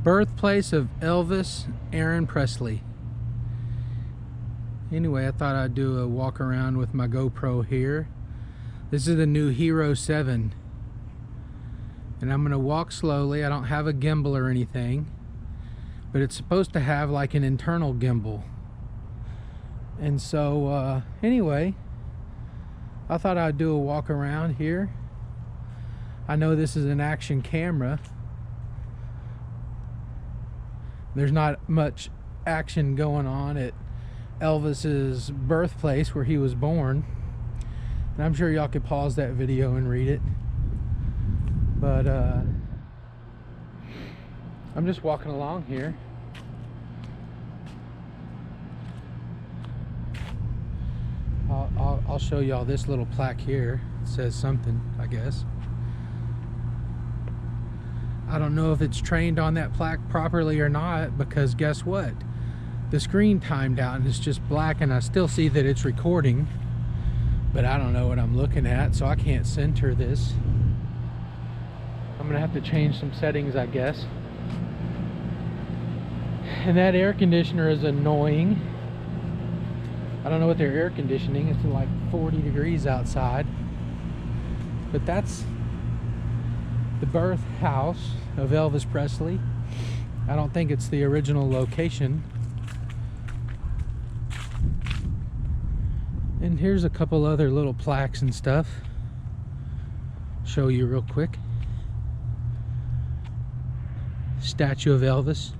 Birthplace of Elvis Aaron Presley. Anyway, I thought I'd do a walk around with my GoPro here. This is the new Hero 7. And I'm going to walk slowly. I don't have a gimbal or anything. But it's supposed to have like an internal gimbal. And so, anyway, I thought I'd do a walk around here. I know this is an action camera. There's not much action going on at Elvis's birthplace where he was born. And I'm sure y'all could pause that video and read it. But I'm just walking along here. I'll show y'all this little plaque here. It says something, I guess. I don't know if it's trained on that plaque properly or not, because guess what? The screen timed out and it's just black, and I still see that it's recording, but I don't know what I'm looking at, so I can't center this. I'm gonna have to change some settings, I guess. And that air conditioner is annoying. I don't know what they're air conditioning. It's like 40 degrees outside. But that's the birth house of Elvis Presley. I don't think it's the original location. And here's a couple other little plaques and stuff. Show you real quick. Statue of Elvis.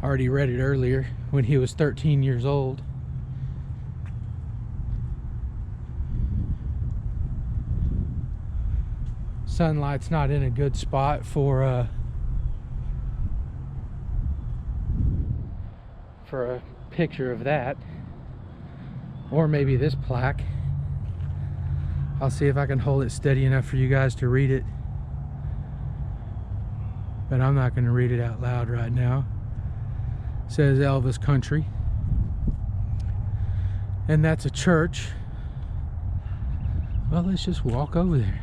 I already read it earlier, when he was 13 years old. Sunlight's not in a good spot for a picture of that, or maybe this plaque. I'll see if I can hold it steady enough for you guys to read it, but I'm not going to read it out loud right now. It says Elvis Country, and that's a church. Well, let's just walk over there.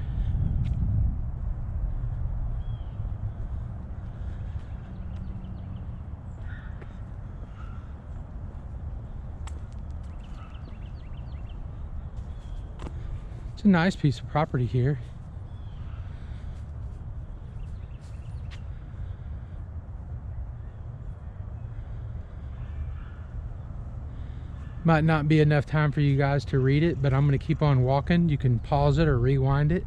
It's a nice piece of property here. Might not be enough time for you guys to read it, but I'm going to keep on walking. You can pause it or rewind it.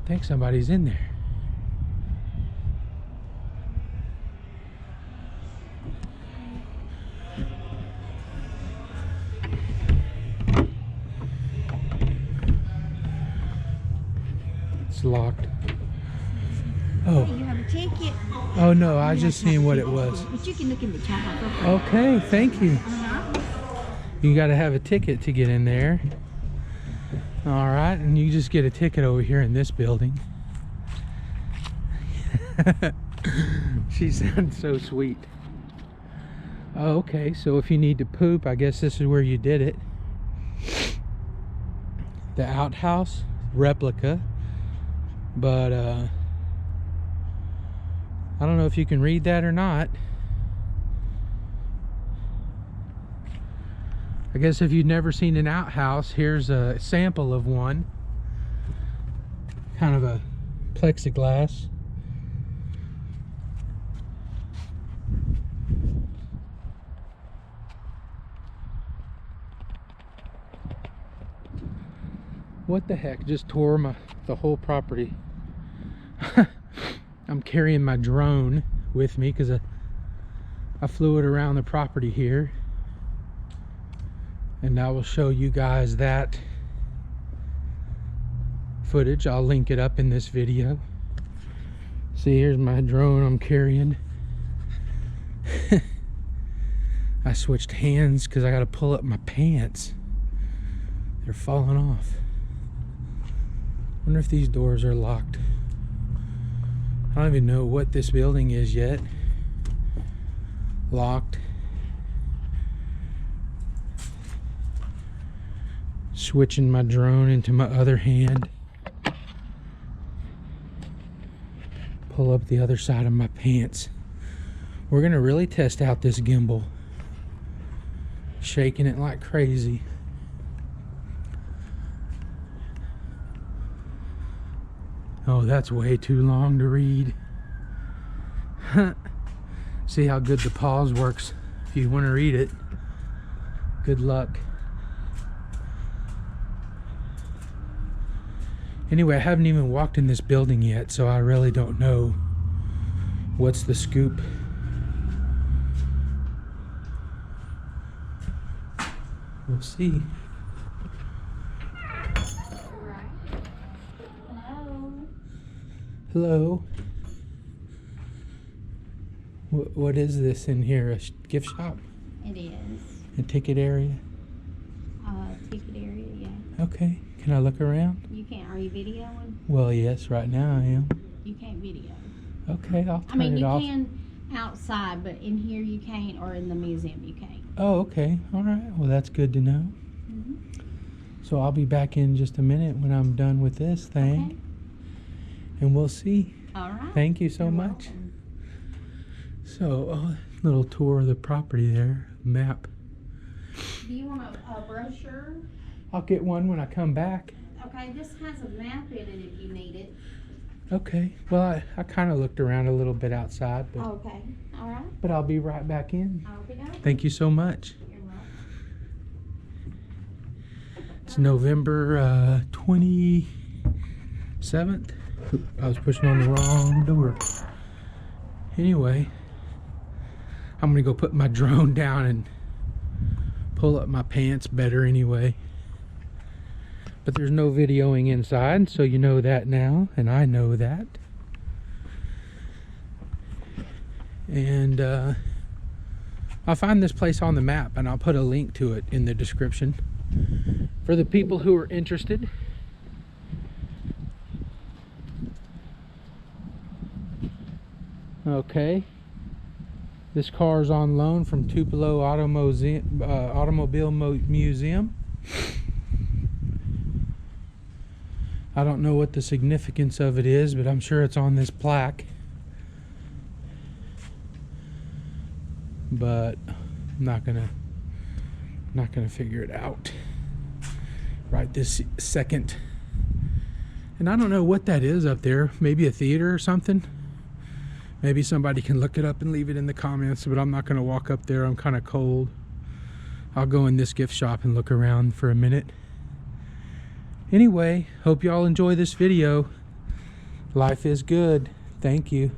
I think somebody's in there. It's locked. Oh. You have a ticket. Oh no, I just seen what it was. But you can look in the chat box. Okay, thank you. You got to have a ticket to get in there. All right, and you just get a ticket over here in this building. She sounds so sweet. Oh, okay, so if you need to poop, I guess this is where you did it. The outhouse, replica, but I don't know if you can read that or not. I guess if you've never seen an outhouse, here's a sample of one. Kind of a plexiglass. What the heck? Just tore the whole property. I'm carrying my drone with me because I flew it around the property here. And I will show you guys that footage. I'll link it up in this video. See, here's my drone I'm carrying. I switched hands because I got to pull up my pants. They're falling off. Wonder if these doors are locked. I don't even know what this building is yet. Locked. switching my drone into my other hand. Pull up the other side of my pants. We're gonna really test out this gimbal. Shaking it like crazy. Oh, that's way too long to read. See how good the pause works. If you want to read it, good luck. Anyway, I haven't even walked in this building yet, so I really don't know what's the scoop. We'll see. Hello. What is this in here? A gift shop? It is. A ticket area? Ticket area, yeah. Okay. Can I look around? You can't. Are you videoing? Well, yes. Right now I am. You can't video. Okay, I'll turn it off. You can outside, but in here you can't, or in the museum you can't. Oh, okay. All right. Well, that's good to know. Mm-hmm. So I'll be back in just a minute when I'm done with this thing. Okay. And we'll see. All right. Thank you so You're much. welcome. So, little tour of the property there. Map. Do you want a brochure? I'll get one when I come back. Okay, this has a map in it if you need it. Okay. Well, I kind of looked around a little bit outside, but Okay. All right. but I'll be right back in. Okay. Thank you so much. You're welcome. It's November 27th. I was pushing on the wrong door. Anyway, I'm gonna go put my drone down and pull up my pants better anyway. But there's no videoing inside, so you know that now, and I know that. And I'll find this place on the map, and I'll put a link to it in the description for the people who are interested. Okay, this car is on loan from Tupelo Automobile Museum. I don't know what the significance of it is, but I'm sure it's on this plaque. But I'm not gonna figure it out right this second. And I don't know what that is up there. Maybe a theater or something. Maybe somebody can look it up and leave it in the comments, but I'm not going to walk up there. I'm kind of cold. I'll go in this gift shop and look around for a minute. Anyway, hope y'all enjoy this video. Life is good. Thank you.